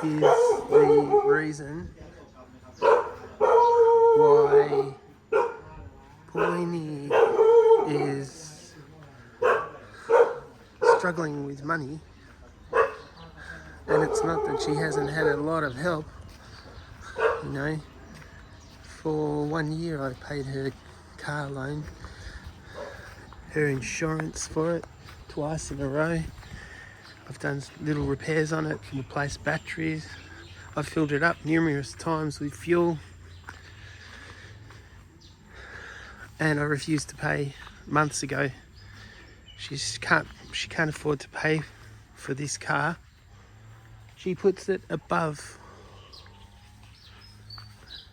is the reason why Pauline is struggling with money, and it's not that she hasn't had a lot of help. You know, for 1 year I paid her car loan, her insurance for it twice in a row. I've done little repairs on it, replaced batteries. I've filled it up numerous times with fuel, and I refused to pay months ago. She can't afford to pay for this car. She puts it above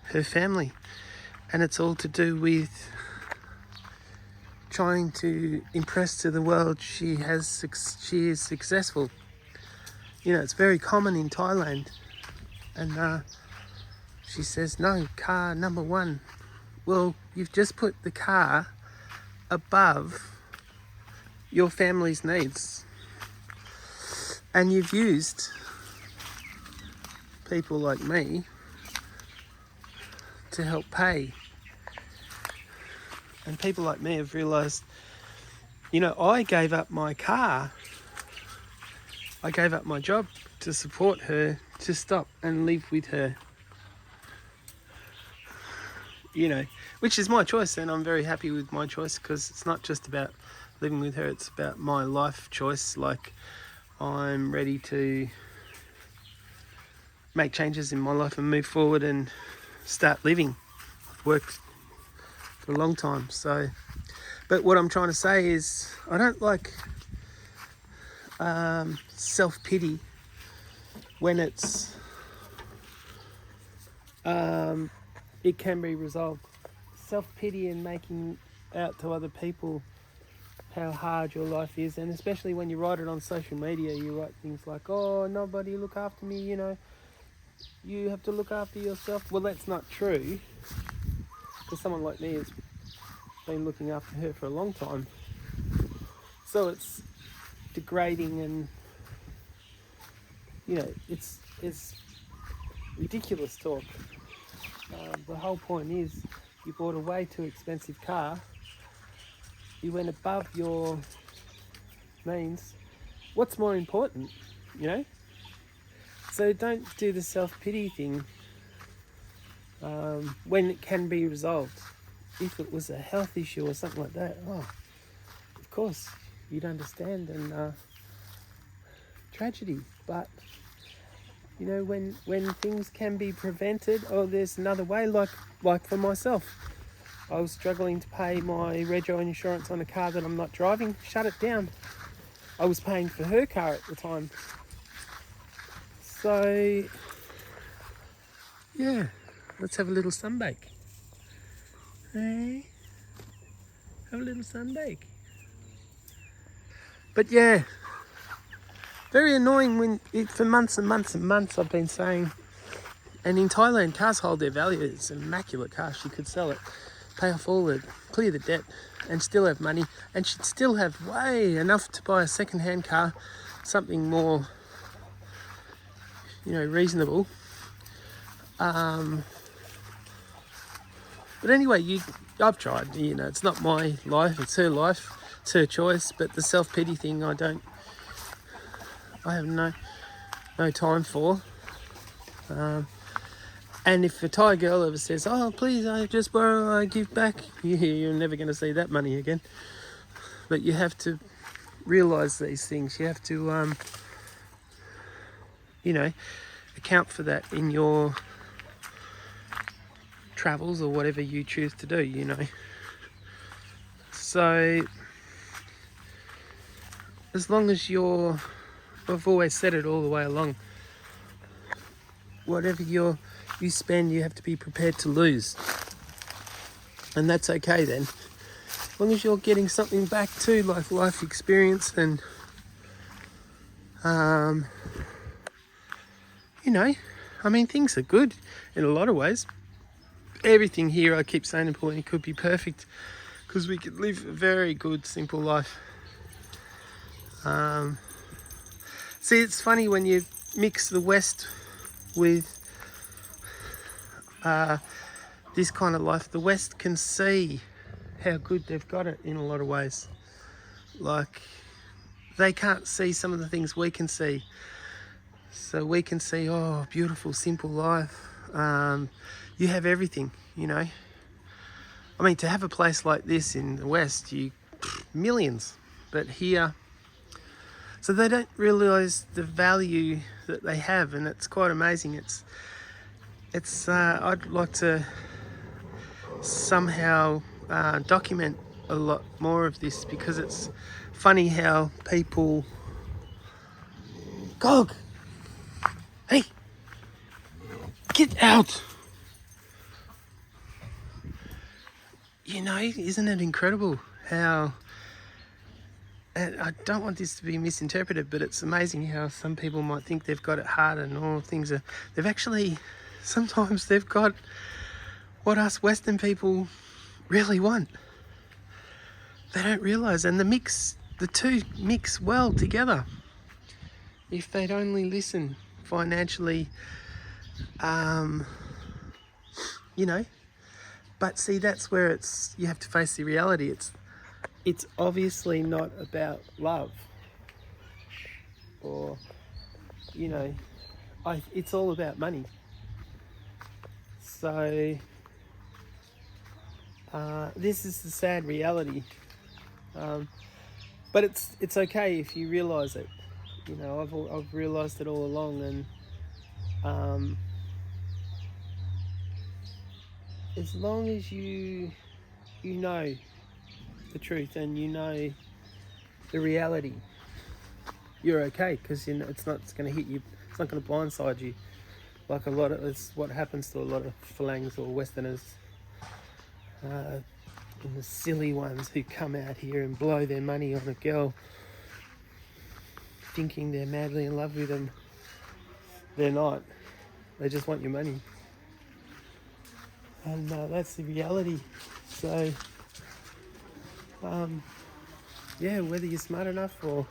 her family, and it's all to do with trying to impress to the world she is successful. You know, it's very common in Thailand, and she says, no, car number one. Well, you've just put the car above your family's needs, and you've used people like me to help pay. And people like me have realised, you know, I gave up my car, I gave up my job to support her, to stop and live with her. You know, which is my choice, and I'm very happy with my choice, because it's not just about living with her, it's about my life choice. Like, I'm ready to make changes in my life and move forward and start living. I've worked for a long time, so, but what I'm trying to say is I don't like self-pity when it's it can be resolved. Self-pity and making out to other people how hard your life is, and especially when you write it on social media, you write things like, oh, nobody look after me, you know, you have to look after yourself. Well, that's not true, because someone like me has been looking after her for a long time. So it's degrading, and you know, it's ridiculous talk. The whole point is, you bought a way too expensive car, you went above your means. What's more important, you know? So don't do the self-pity thing when it can be resolved. If it was a health issue or something like that, oh, of course you'd understand, and tragedy. But you know, when things can be prevented, or there's another way, like for myself, I was struggling to pay my rego insurance on a car that I'm not driving. Shut it down. I was paying for her car at the time. So yeah, let's have a little sunbake. Hey, have a little sunbake. But yeah, very annoying when for months and months and months I've been saying, and in Thailand cars hold their value. It's an immaculate car. She could sell it, pay off all the, clear the debt, and still have money, and she'd still have way enough to buy a second-hand car, something more, you know, reasonable. But anyway, I've tried, you know, it's not my life, it's her life, it's her choice. But the self-pity thing, I have no time for. And if a Thai girl ever says, oh, please, I just borrow, I give back, you're never going to see that money again. But you have to realise these things. You have to, you know, account for that in your travels or whatever you choose to do, you know. So as long as I've always said it all the way along, whatever you spend, you have to be prepared to lose, and that's okay then, as long as you're getting something back too, like life experience. And you know, I mean, things are good in a lot of ways. Everything here, I keep saying, important, could be perfect, because we could live a very good, simple life. See, it's funny when you mix the West with this kind of life. The West can see how good they've got it in a lot of ways. Like, they can't see some of the things we can see. So we can see, oh, beautiful, simple life. You have everything, you know. I mean, to have a place like this in the West, millions. But here, so they don't realise the value that they have, and it's quite amazing. I'd like to somehow document a lot more of this, because it's funny how people... Gog! Hey! Get out! You know, isn't it incredible how... And I don't want this to be misinterpreted, but it's amazing how some people might think they've got it hard and all things are... They've actually... Sometimes they've got what us Western people really want. They don't realise, and the two mix well together. If they'd only listen financially, you know. But see, that's where you have to face the reality. It's obviously not about love, or, you know, it's all about money. So this is the sad reality. But it's okay if you realise it. You know, I've realised it all along, and as long as you know the truth and you know the reality, you're okay, because you know it's not going to hit you. It's not going to blindside you like it's what happens to a lot of Phalangs or Westerners. And the silly ones who come out here and blow their money on a girl thinking they're madly in love with them. They're not. They just want your money. And that's the reality. So, yeah, whether you're smart enough or...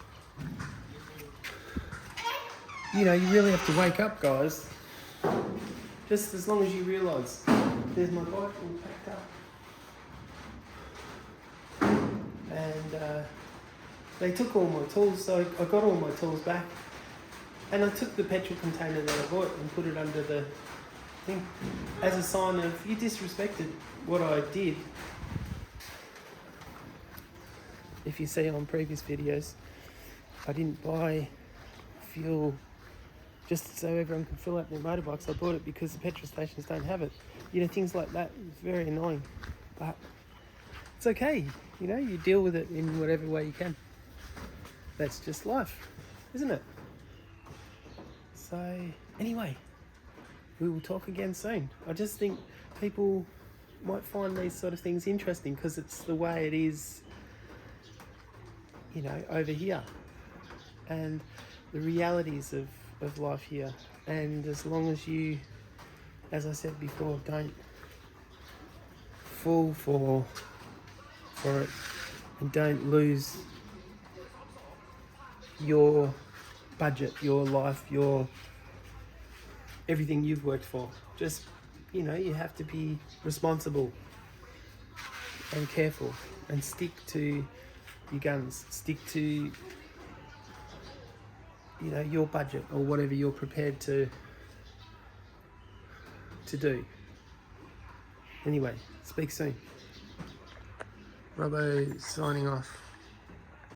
You know, you really have to wake up, guys. Just as long as you realise. There's my bike all packed up. And they took all my tools, so I got all my tools back. And I took the petrol container that I bought and put it under the thing as a sign of, you disrespected what I did. If you see on previous videos, I didn't buy fuel just so everyone can fill up their motorbikes. I bought it because the petrol stations don't have it. You know, things like that. It's very annoying. But it's okay. You know, you deal with it in whatever way you can. That's just life, isn't it? So, anyway, we will talk again soon. I just think people might find these sort of things interesting because it's the way it is, you know, over here. And the realities of life here. And as long as you, as I said before, don't fall for it and don't lose your budget, your life, your everything you've worked for. Just, you know, you have to be responsible and careful and stick to your guns, stick to, you know, your budget or whatever you're prepared to do. Anyway, speak soon. Robbo signing off.